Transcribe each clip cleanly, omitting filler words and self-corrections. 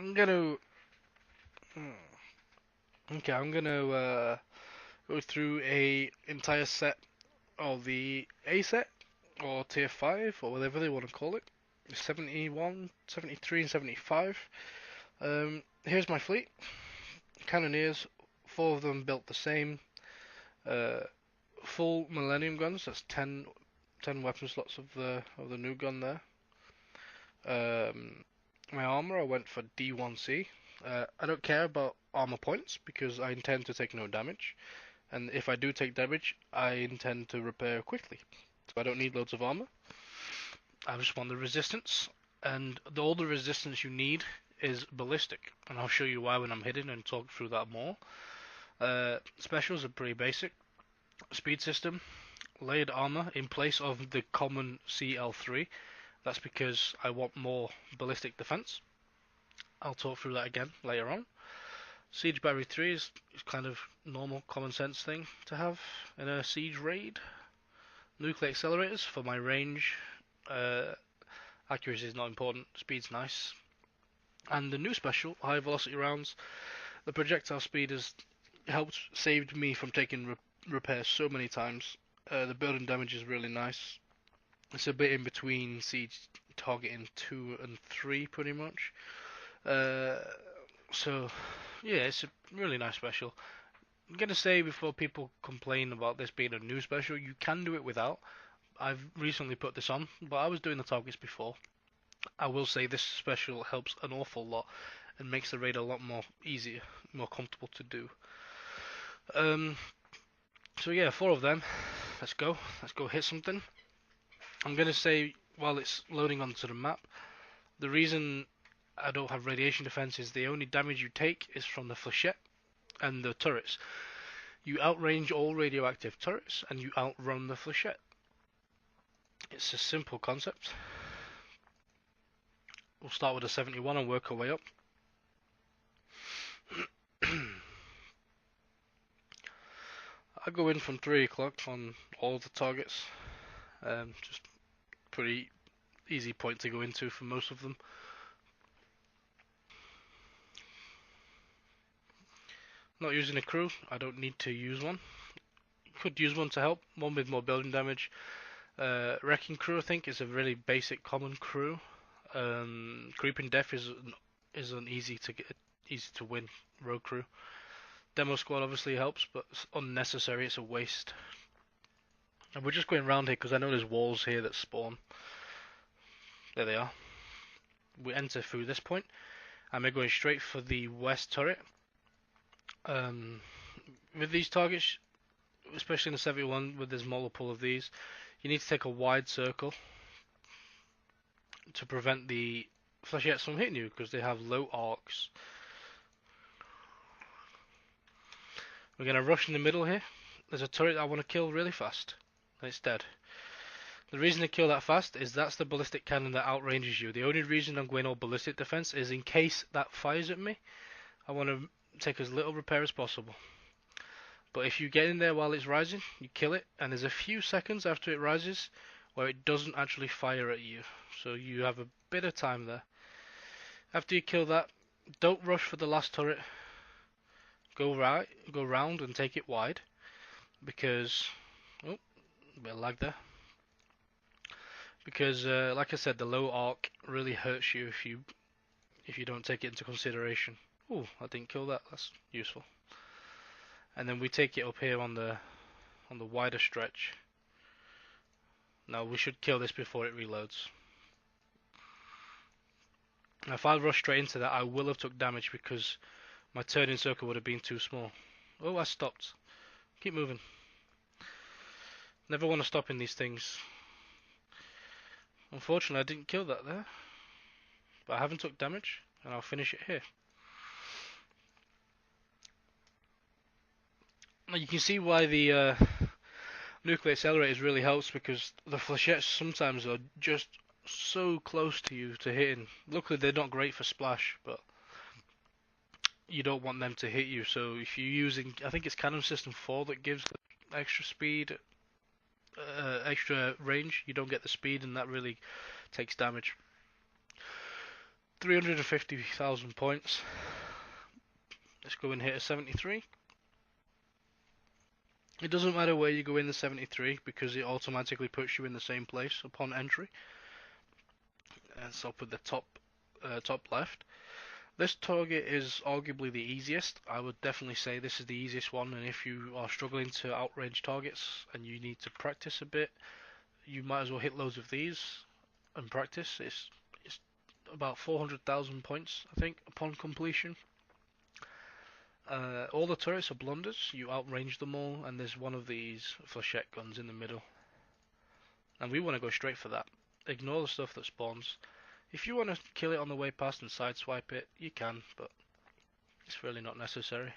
I'm gonna. Okay, I'm gonna go through a entire set of the A set, or Tier 5, or whatever they want to call it. 71, 73, and 75. Here's my fleet. Cannoneers, 4 of them built the same. Uh, Full Millennium guns. That's 10 weapon slots of the new gun there. Um, my armor, I went for D1C. I don't care about armor points because I intend to take no damage, and if I do take damage, I intend to repair quickly. So I don't need loads of armor. I just want the resistance, and all the resistance you need is ballistic, and I'll show you why when I'm hitting and talk through that more. Specials are pretty basic. Speed system, layered armor in place of the common CL3. That's because I want more ballistic defense. I'll talk through that again later on. Siege Battery 3 is kind of normal common sense thing to have in a siege raid. Nuclear accelerators for my range. Uh, Accuracy is not important, speed's nice. And the new special, high velocity rounds. The projectile speed has helped saved me from taking repairs so many times. The building damage is really nice. It's a bit in between siege targeting 2 and 3 pretty much. Uh, so yeah, it's a really nice special. I'm gonna say before people complain about this being a new special, you can do it without. I've recently put this on, but I was doing the targets before. I will say this special helps an awful lot and makes the raid a lot more easier, more comfortable to do. Um, so yeah, 4 of them. Let's go hit something. I'm gonna say while it's loading onto the map, the reason I don't have radiation defense is the only damage you take is from the flechette and the turrets. You outrange all radioactive turrets and you outrun the flechette. It's a simple concept. We'll start with a 71 and work our way up. I go in from 3 o'clock on all the targets. Just pretty easy point to go into for most of them. Not using a crew, I don't need to use one. Could use one to help, one with more building damage. Wrecking crew, I think, is a really basic common crew. Creeping Death is an easy to win rogue crew. Demo squad obviously helps, but it's unnecessary. It's a waste. And we're just going around here because I know there's walls here that spawn. There they are. We enter through this point, and we're going straight for the west turret. With these targets, especially in the 71, where there's multiple of these, you need to take a wide circle to prevent the flechettes from hitting you because they have low arcs. We're going to rush in the middle here. There's a turret I want to kill really fast, and it's dead. The reason to kill that fast is that's the ballistic cannon that outranges you. The only reason I'm going all ballistic defense is in case that fires at me, I want to take as little repair as possible. But if you get in there while it's rising, you kill it, and there's a few seconds after it rises where it doesn't actually fire at you. So you have a bit of time there. After you kill that, don't rush for the last turret. Go round and take it wide, because oh, a bit of lag there. Because like I said, the low arc really hurts you if you don't take it into consideration. Oh, I didn't kill that. That's useful. And then we take it up here on the wider stretch. Now we should kill this before it reloads. Now if I rush straight into that, I will have took damage because my turning circle would have been too small. Oh, I stopped. Keep moving. Never want to stop in these things. Unfortunately, I didn't kill that there. But I haven't took damage, and I'll finish it here. Now you can see why the nuclear accelerators really helps, because the flechettes sometimes are just so close to you to hitting. Luckily they're not great for splash, but you don't want them to hit you. So if you're using, I think it's Cannon System 4 that gives the extra speed, extra range, you don't get the speed, and that really takes damage. 350,000 points. Let's go and hit a 73. It doesn't matter where you go in the 73 because it automatically puts you in the same place upon entry. And so up at the top left. This target is arguably the easiest. I would definitely say this is the easiest one, and if you are struggling to outrange targets and you need to practice a bit, you might as well hit loads of these and practice. It's about 400,000 points, I think, upon completion. All the turrets are blunders, you outrange them all, and there's one of these flechette guns in the middle. And we want to go straight for that. Ignore the stuff that spawns. If you want to kill it on the way past and sideswipe it, you can, but it's really not necessary.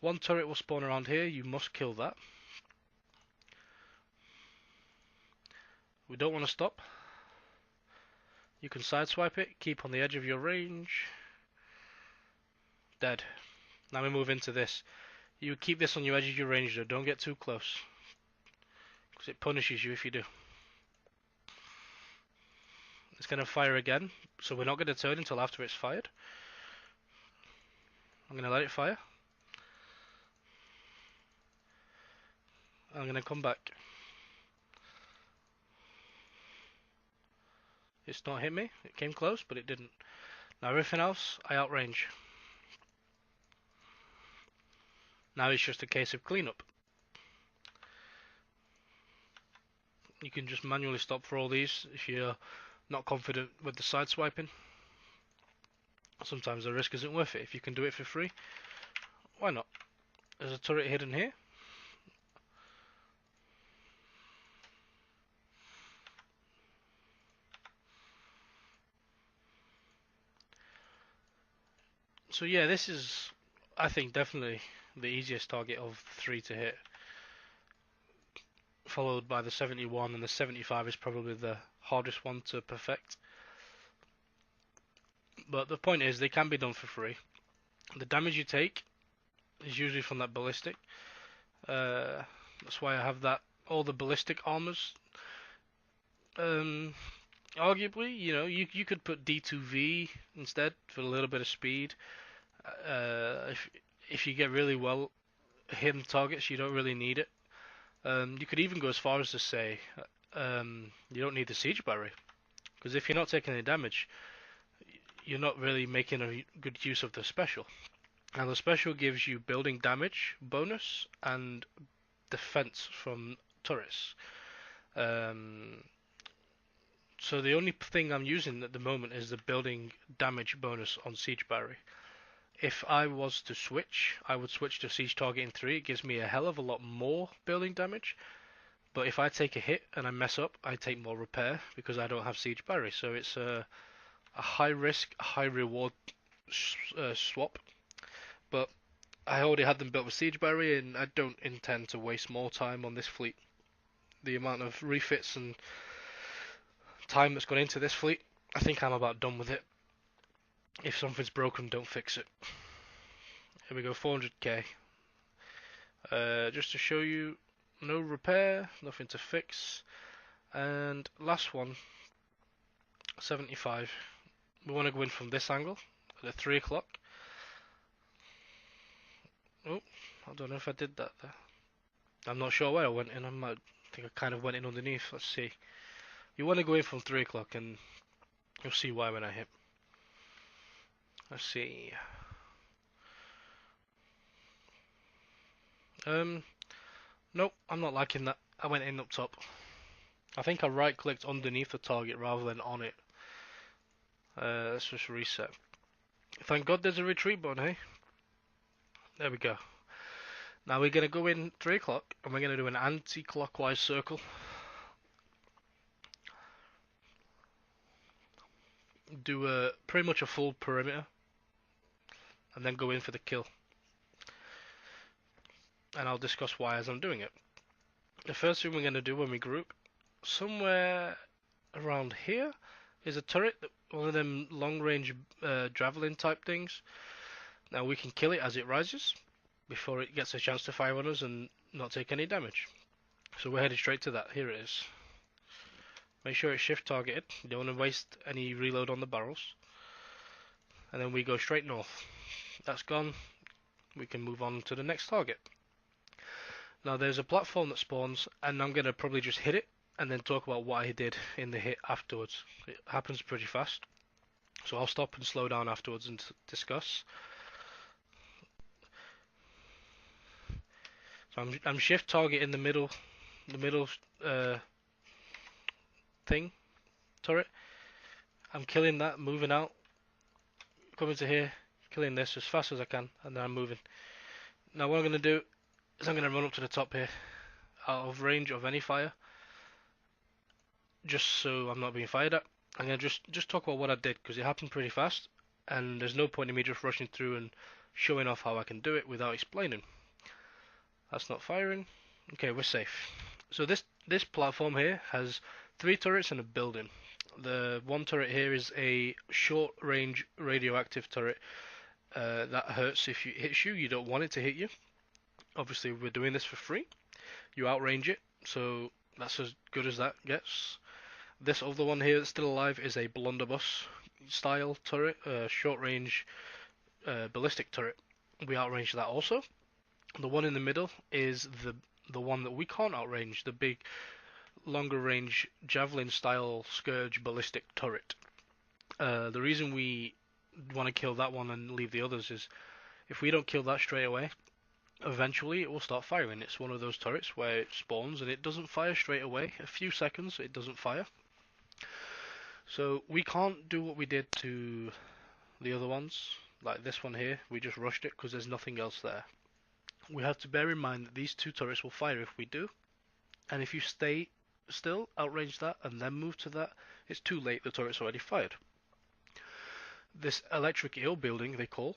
One turret will spawn around here, you must kill that. We don't want to stop. You can sideswipe it, keep on the edge of your range. Dead. Now we move into this. You keep this on your edge of your range though, don't get too close. Because it punishes you if you do. It's going to fire again, so we're not going to turn until after it's fired. I'm going to let it fire. I'm going to come back. It's not hit me, it came close, but it didn't. Now everything else, I outrange. Now it's just a case of cleanup. You can just manually stop for all these if you're not confident with the side swiping. Sometimes the risk isn't worth it. If you can do it for free, why not? There's a turret hidden here. So yeah, this is, I think, definitely the easiest target of 3 to hit. Followed by the 71, and the 75 is probably the hardest one to perfect. But the point is, they can be done for free. The damage you take is usually from that ballistic. That's why I have that. All the ballistic armors. Arguably, you know, you could put D2V instead for a little bit of speed. If you get really well hidden targets, you don't really need it. You could even go as far as to say you don't need the siege barrier, because if you're not taking any damage, you're not really making a good use of the special. And the special gives you building damage bonus and defense from turrets. So the only thing I'm using at the moment is the building damage bonus on siege barrier. If I was to switch, I would switch to siege targeting 3. It gives me a hell of a lot more building damage. But if I take a hit and I mess up, I take more repair because I don't have siege barrier. So it's a high risk, high reward swap. But I already had them built with siege barrier, and I don't intend to waste more time on this fleet. The amount of refits and time that's gone into this fleet, I think I'm about done with it. If something's broken, don't fix it. Here we go, 400k. Just to show you, no repair, nothing to fix. And last one, 75. We want to go in from this angle at 3 o'clock. Oh, I don't know if I did that there. I'm not sure where I went in. I think I kind of went in underneath. Let's see. You want to go in from 3 o'clock, and you'll see why when I hit. Let's see. Nope, I'm not liking that. I went in up top. I think I right clicked underneath the target rather than on it. Let's just reset. Thank God there's a retreat button, hey? There we go. Now we're going to go in 3 o'clock and we're going to do an anti-clockwise circle. Do pretty much a full perimeter. And then go in for the kill. And I'll discuss why as I'm doing it. The first thing we're going to do when we group, somewhere around here is a turret, one of them long range javelin type things. Now we can kill it as it rises before it gets a chance to fire on us and not take any damage. So we're headed straight to that. Here it is. Make sure it's shift targeted. You don't want to waste any reload on the barrels. and then we go straight north. That's gone. We can move on to the next target. Now there's a platform that spawns, and I'm gonna probably just hit it and then talk about what I did in the hit afterwards. It happens pretty fast, so I'll stop and slow down afterwards and discuss. So I'm shift target in the middle thing turret. I'm killing that, moving out, coming to here, killing this as fast as I can, and then I'm moving. Now what I'm gonna do is I'm gonna run up to the top here, out of range of any fire, just so I'm not being fired at. I'm gonna just talk about what I did because it happened pretty fast, and there's no point in me just rushing through and showing off how I can do it without explaining. That's not firing. Okay, we're safe. So this platform here has 3 turrets and a building. The one turret here is a short-range radioactive turret that hurts if it hits you. You don't want it to hit you. Obviously, we're doing this for free. You outrange it, so that's as good as that gets. This other one here that's still alive is a blunderbuss style turret, short-range ballistic turret. We outrange that also. The one in the middle is the one that we can't outrange, the big longer range javelin style Scourge ballistic turret. The reason we want to kill that one and leave the others is if we don't kill that straight away, eventually it will start firing. It's one of those turrets where it spawns and it doesn't fire straight away. A few seconds it doesn't fire. So we can't do what we did to the other ones, like this one here. We just rushed it because there's nothing else there. We have to bear in mind that these 2 turrets will fire if we do, and if you stay still, outrange that, and then move to that, it's too late, the turret's already fired. This electric eel building, they call,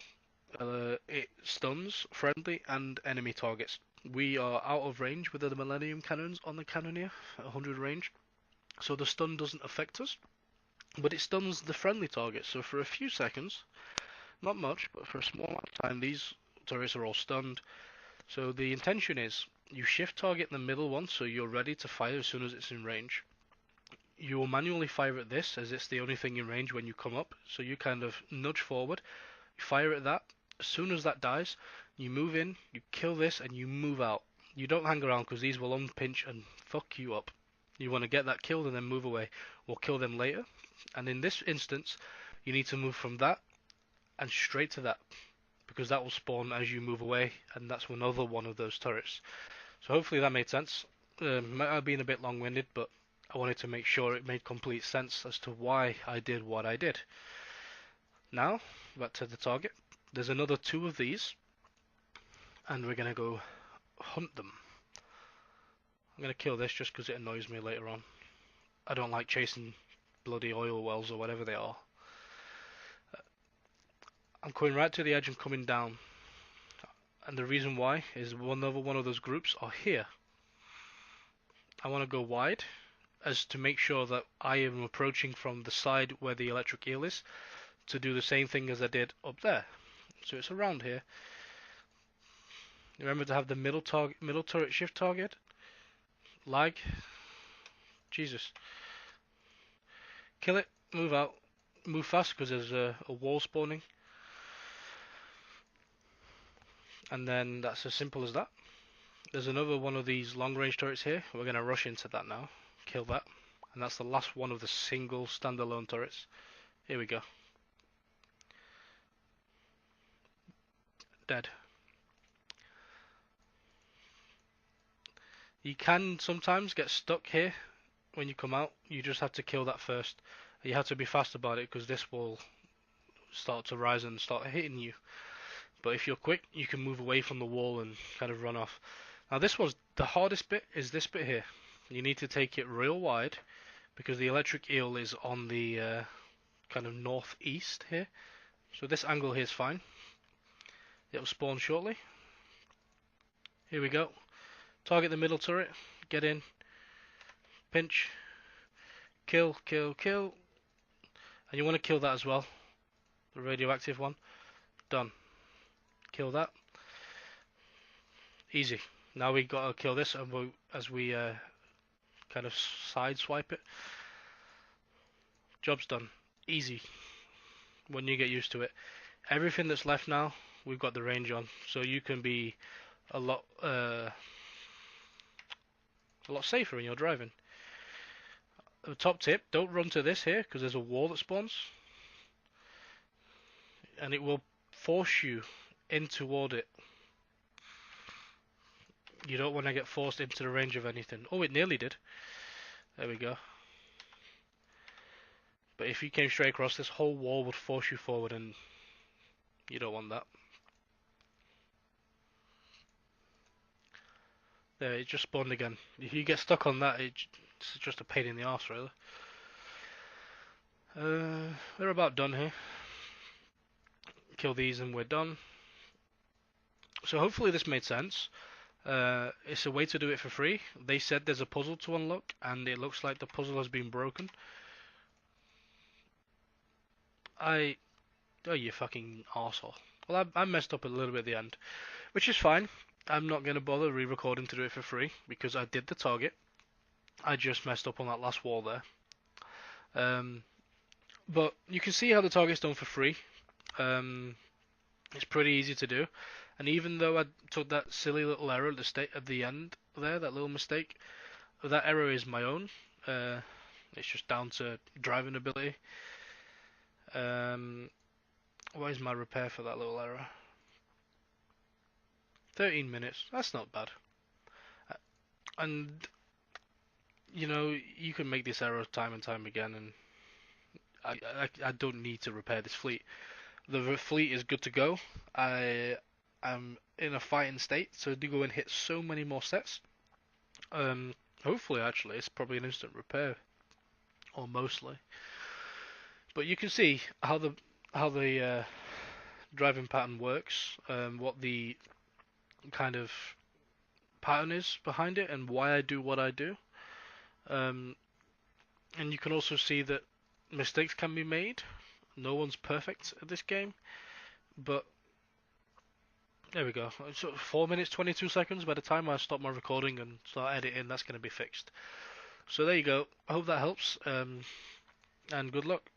it stuns friendly and enemy targets. We are out of range with the Millennium Cannons on the Cannoneer, 100 range, so the stun doesn't affect us, but it stuns the friendly targets, so for a few seconds, not much, but for a small amount of time, these turrets are all stunned. So the intention is, you shift target the middle one so you're ready to fire as soon as it's in range. You will manually fire at this as it's the only thing in range when you come up, so you kind of nudge forward, you fire at that, as soon as that dies, you move in, you kill this and you move out. You don't hang around because these will unpinch and fuck you up. You want to get that killed and then move away. We'll kill them later, and in this instance, you need to move from that and straight to that, because that will spawn as you move away, and that's another one of those turrets. So hopefully that made sense. Might have been a bit long-winded, but I wanted to make sure it made complete sense as to why I did what I did. Now, back to the target. There's another 2 of these, and we're going to go hunt them. I'm going to kill this just because it annoys me later on. I don't like chasing bloody oil wells or whatever they are. I'm coming right to the edge and coming down, and the reason why is another one of those groups are here. I want to go wide as to make sure that I am approaching from the side where the electric eel is to do the same thing as I did up there. So it's around here. Remember to have the middle turret shift target. Lag. Jesus. Kill it, move out, move fast because there's a wall spawning. And then that's as simple as that. There's another one of these long range turrets here. We're going to rush into that now. Kill that. And that's the last one of the single standalone turrets. Here we go. Dead. You can sometimes get stuck here when you come out. You just have to kill that first. You have to be fast about it because this will start to rise and start hitting you. But if you're quick, you can move away from the wall and kind of run off. Now this was the hardest bit, is this bit here. You need to take it real wide because the electric eel is on the kind of northeast here. So this angle here is fine. It'll spawn shortly. Here we go. Target the middle turret. Get in. Pinch. Kill, kill, kill. And you want to kill that as well. The radioactive one. Done. Kill that. Easy. Now we gotta kill this, and as we kind of side swipe it. Job's done. Easy. when you get used to it. Everything that's left now, we've got the range on, so you can be a lot safer when you're driving. The top tip: don't run to this here because there's a wall that spawns, and it will force you in toward it. You don't want to get forced into the range of anything. Oh, it nearly did. There we go. But if you came straight across, this whole wall would force you forward, and you don't want that. There, it just spawned again. If you get stuck on that, it's just a pain in the arse, really. We're about done here. Kill these and we're done. So hopefully this made sense. It's a way to do it for free. They said there's a puzzle to unlock, and it looks like the puzzle has been broken. Oh, you fucking arsehole. Well, I messed up a little bit at the end, which is fine. I'm not going to bother re-recording to do it for free, because I did the target. I just messed up on that last wall there. But you can see how the target's done for free. It's pretty easy to do. And even though I took that silly little error at the end there, that little mistake, that error is my own. It's just down to driving ability. What is my repair for that little error? 13 minutes. That's not bad. And you know, you can make this error time and time again, and I don't need to repair this fleet. The fleet is good to go. I am in a fighting state, so do go and hit so many more sets. Hopefully, actually, it's probably an instant repair, or mostly. But you can see how the driving pattern works, what the kind of pattern is behind it, and why I do what I do. And you can also see that mistakes can be made. No one's perfect at this game, but there we go. So 4 minutes 22 seconds. By the time I stop my recording and start editing, that's going to be fixed. So there you go. I hope that helps, and good luck.